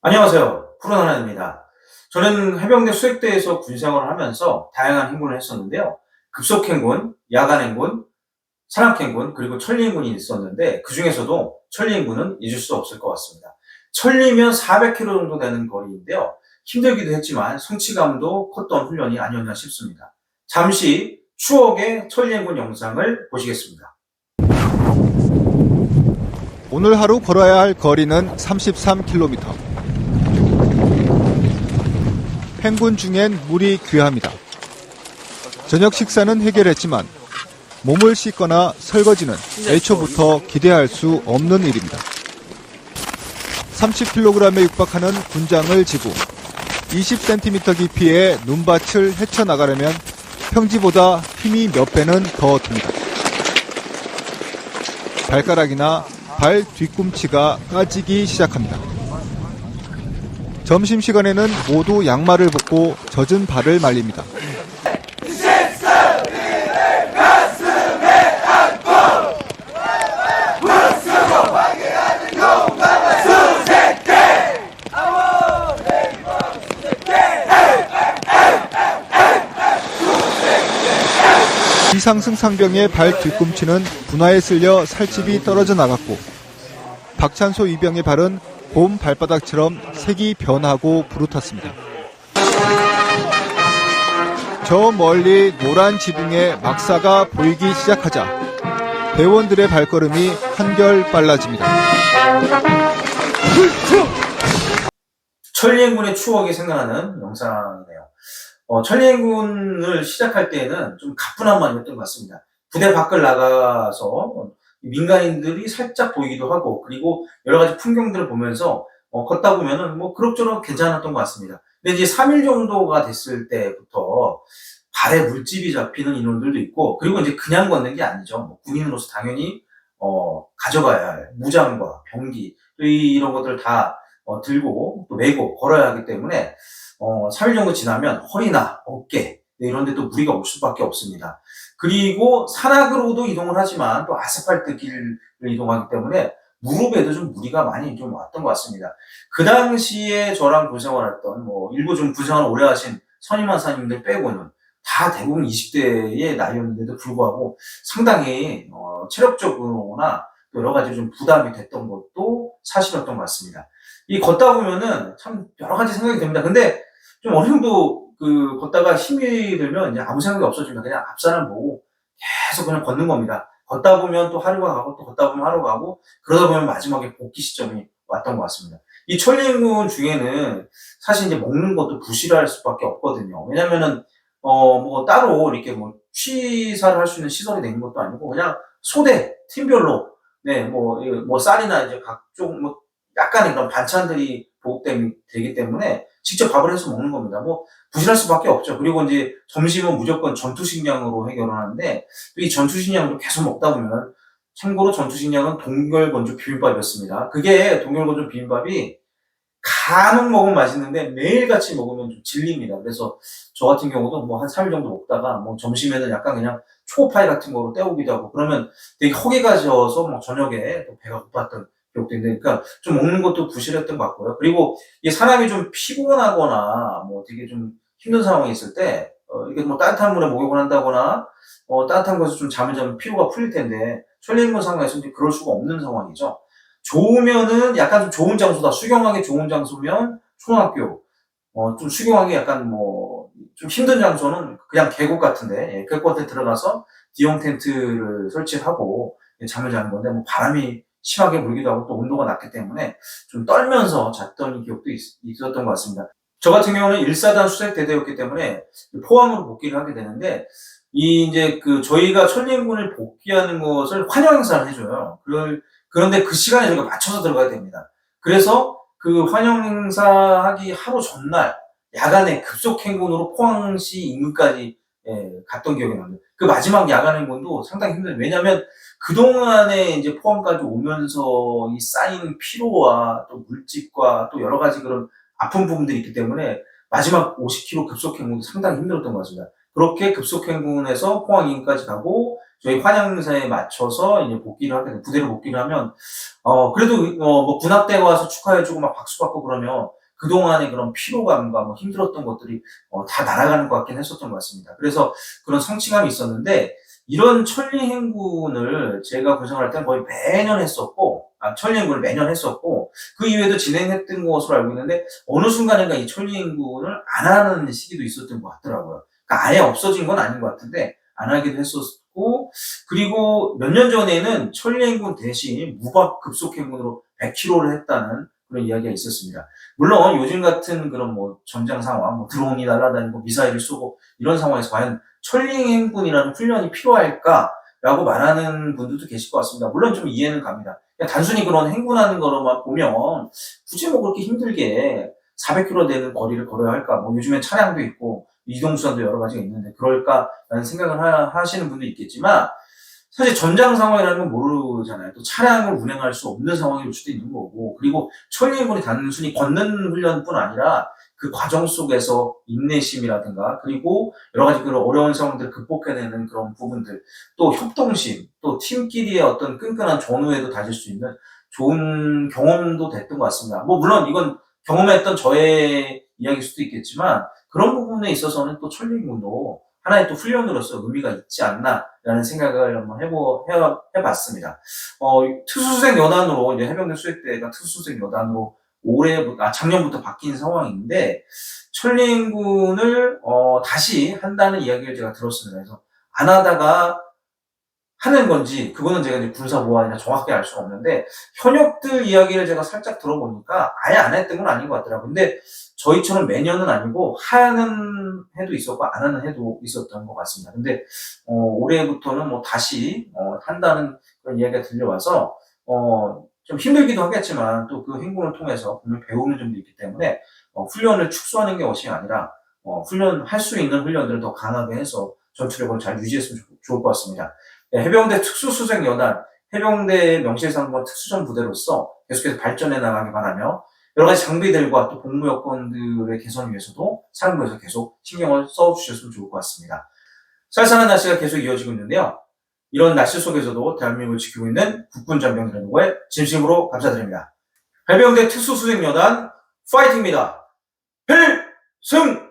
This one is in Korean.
안녕하세요. 푸른하나입니다. 저는 해병대 수색대에서 군생활을 하면서 다양한 행군을 했었는데요. 급속행군, 야간행군, 산악행군, 그리고 천리행군이 있었는데 그 중에서도 천리행군은 잊을 수 없을 것 같습니다. 천리면 400km 정도 되는 거리인데요. 힘들기도 했지만 성취감도 컸던 훈련이 아니었나 싶습니다. 잠시 추억의 천리행군 영상을 보시겠습니다. 오늘 하루 걸어야 할 거리는 33km. 행군 중엔 물이 귀합니다. 저녁 식사는 해결했지만 몸을 씻거나 설거지는 애초부터 기대할 수 없는 일입니다. 30kg에 육박하는 군장을 지고 20cm 깊이의 눈밭을 헤쳐나가려면 평지보다 힘이 몇 배는 더 듭니다. 발가락이나 발 뒤꿈치가 까지기 시작합니다. 점심시간에는 모두 양말을 벗고 젖은 발을 말립니다. 이상승 상병의 발 뒤꿈치는 분화에 쓸려 살집이 떨어져 나갔고 박찬소 이병의 발은 봄 발바닥처럼 색이 변하고 부르텄습니다. 저 멀리 노란 지붕에 막사가 보이기 시작하자 대원들의 발걸음이 한결 빨라집니다. 천리행군의 추억이 생각나는 영상이네요. 천리행군을 시작할 때에는 좀 가뿐한 마음이었던 것 같습니다. 부대 밖을 나가서 민간인들이 살짝 보이기도 하고, 그리고 여러 가지 풍경들을 보면서 걷다 보면은 뭐 그럭저럭 괜찮았던 것 같습니다. 근데 이제 3일 정도가 됐을 때부터 발에 물집이 잡히는 인원들도 있고, 그리고 이제 그냥 걷는 게 아니죠. 뭐 군인으로서 당연히 가져가야 할 무장과 병기 또 이런 것들을 다 들고 또 메고 걸어야 하기 때문에 3일 정도 지나면 허리나 어깨 이런 데 또 무리가 올 수밖에 없습니다. 그리고 산악으로도 이동을 하지만 또 아스팔트 길을 이동하기 때문에 무릎에도 좀 무리가 많이 좀 왔던 것 같습니다. 그 당시에 저랑 군생활했던 뭐 일부 좀 군생활 오래 하신 선임하사님들 빼고는 다 대부분 20대의 나이였는데도 불구하고 상당히 체력적으로나 또 여러 가지 좀 부담이 됐던 것도 사실이었던 것 같습니다. 이 걷다 보면은 참 여러 가지 생각이 듭니다. 근데 좀 어느 정도 걷다가 힘이 들면 이제 아무 생각이 없어집니다. 그냥 앞 사람 보고 계속 그냥 걷는 겁니다. 걷다 보면 또 하루가 가고 또 걷다 보면 하루가 가고 그러다 보면 마지막에 복귀 시점이 왔던 것 같습니다. 이 천리행군 중에는 사실 이제 먹는 것도 부실할 수밖에 없거든요. 왜냐면은 뭐 따로 이렇게 뭐 취사를 할 수 있는 시설이 된 것도 아니고 그냥 소대 팀별로 네 뭐 쌀이나 이제 각종 뭐 약간의 그런 반찬들이 보급되기 때문에 직접 밥을 해서 먹는 겁니다. 뭐 부실할 수밖에 없죠. 그리고 이제 점심은 무조건 전투식량으로 해결을 하는데 또 이 전투식량으로 계속 먹다 보면 참고로 전투식량은 동결건조 비빔밥이었습니다. 그게 동결건조 비빔밥이 간혹 먹으면 맛있는데 매일같이 먹으면 좀 질립니다. 그래서 저 같은 경우도 뭐 한 3일 정도 먹다가 뭐 점심에는 약간 그냥 초코파이 같은 거로 때우기도 하고 그러면 되게 허기가 져서 뭐 저녁에 또 배가 고팠던 기억도 있는데 그러니까 좀 먹는 것도 부실했던 것 같고요. 그리고 이 사람이 좀 피곤하거나 뭐 되게 좀 힘든 상황이 있을 때 이게 뭐 따뜻한 물에 목욕을 한다거나 따뜻한 곳에서 좀 잠을 자면 피로가 풀릴 텐데 천리행군 상황에서 이제 그럴 수가 없는 상황이죠. 좋으면은 약간 좀 좋은 장소다. 수경하기 좋은 장소면 초등학교. 좀 수경하기 약간 뭐 좀 힘든 장소는 그냥 계곡 같은데, 예, 계곡 같은 데 들어가서 디용 텐트를 설치하고 예, 잠을 자는 건데, 뭐 바람이 심하게 불기도 하고 또 온도가 낮기 때문에 좀 떨면서 잤던 기억도 있었던 것 같습니다. 저 같은 경우는 1사단 수색대대였기 때문에 포항으로 복귀를 하게 되는데, 이제 저희가 천리행군을 복귀하는 것을 환영 행사를 해줘요. 그런데 그 시간에 저희가 맞춰서 들어가야 됩니다. 그래서 그 환영 행사 하기 하루 전날 야간에 급속 행군으로 포항시 인근까지 예, 갔던 기억이 납니다. 그 마지막 야간 행군도 상당히 힘들어요. 왜냐하면 그동안에 이제 포항까지 오면서 이 쌓인 피로와 또 물집과 또 여러 가지 그런 아픈 부분들이 있기 때문에 마지막 50km 급속 행군도 상당히 힘들었던 것 같습니다. 그렇게 급속 행군에서 포항 인근까지 가고 저희 환영사에 맞춰서 이제 복귀를 하게 돼, 부대로 복귀를 하면, 그래도, 뭐, 군합대 와서 축하해주고 막 박수 받고 그러면 그동안의 그런 피로감과 뭐 힘들었던 것들이, 다 날아가는 것 같긴 했었던 것 같습니다. 그래서 그런 성취감이 있었는데, 이런 천리행군을 제가 구성할 때는 거의 매년 했었고, 천리행군을 매년 했었고, 그 이후에도 진행했던 것으로 알고 있는데, 어느 순간인가 이 천리행군을 안 하는 시기도 있었던 것 같더라고요. 그러니까 아예 없어진 건 아닌 것 같은데, 안 하기도 했었고, 그리고 몇 년 전에는 천리행군 대신 무박 급속행군으로 100km를 했다는 그런 이야기가 있었습니다. 물론 요즘 같은 그런 뭐 전장 상황, 뭐 드론이 날아다니고 미사일을 쏘고 이런 상황에서 과연 천리행군이라는 훈련이 필요할까라고 말하는 분들도 계실 것 같습니다. 물론 좀 이해는 갑니다. 그냥 단순히 그런 행군하는 거로만 보면 굳이 뭐 그렇게 힘들게 400km 되는 거리를 걸어야 할까? 뭐 요즘엔 차량도 있고 이동수단도 여러 가지가 있는데 그럴까라는 생각을 하시는 분도 있겠지만 사실 전장 상황이라는 건 모르잖아요. 또 차량을 운행할 수 없는 상황이 올 수도 있는 거고, 그리고 천리행군이 단순히 걷는 훈련뿐 아니라 그 과정 속에서 인내심이라든가, 그리고 여러 가지 그런 어려운 상황들을 극복해내는 그런 부분들, 또 협동심, 또 팀끼리의 어떤 끈끈한 전우애도 다질 수 있는 좋은 경험도 됐던 것 같습니다. 뭐 물론 이건 경험했던 저의 이야기일 수도 있겠지만 그런 부분에 있어서는 또 천리행군도 하나의 또 훈련으로서 의미가 있지 않나라는 생각을 한번 해봤습니다. 특수수색 여단으로, 이제 해병대 수색대가 특수수색 여단으로 작년부터 바뀐 상황인데, 천리행군을, 다시 한다는 이야기를 제가 들었습니다. 그래서 안 하다가 하는 건지, 그거는 제가 이제 군사보안이나 정확하게 알 수가 없는데, 현역들 이야기를 제가 살짝 들어보니까 아예 안 했던 건 아닌 것 같더라고요. 근데 저희처럼 매년은 아니고, 하는 해도 있었고, 안 하는 해도 있었던 것 같습니다. 근데, 올해부터는 뭐 다시, 한다는 그런 이야기가 들려와서, 좀 힘들기도 하겠지만, 또 그 행군을 통해서 분명히 배우는 점도 있기 때문에, 훈련을 축소하는 것이 아니라, 훈련할 수 있는 훈련들을 더 강하게 해서 전투력을 잘 유지했으면 좋을 것 같습니다. 네, 해병대 특수수색여단, 해병대 명실상부한 특수전 부대로서 계속해서 발전해 나가기 바라며 여러 가지 장비들과 또 복무 여건들의 개선 위해서도 사령부에서 계속 신경을 써주셨으면 좋을 것 같습니다. 쌀쌀한 날씨가 계속 이어지고 있는데요. 이런 날씨 속에서도 대한민국을 지키고 있는 국군 장병들의 노고에 진심으로 감사드립니다. 해병대 특수수색여단 파이팅입니다. 필승!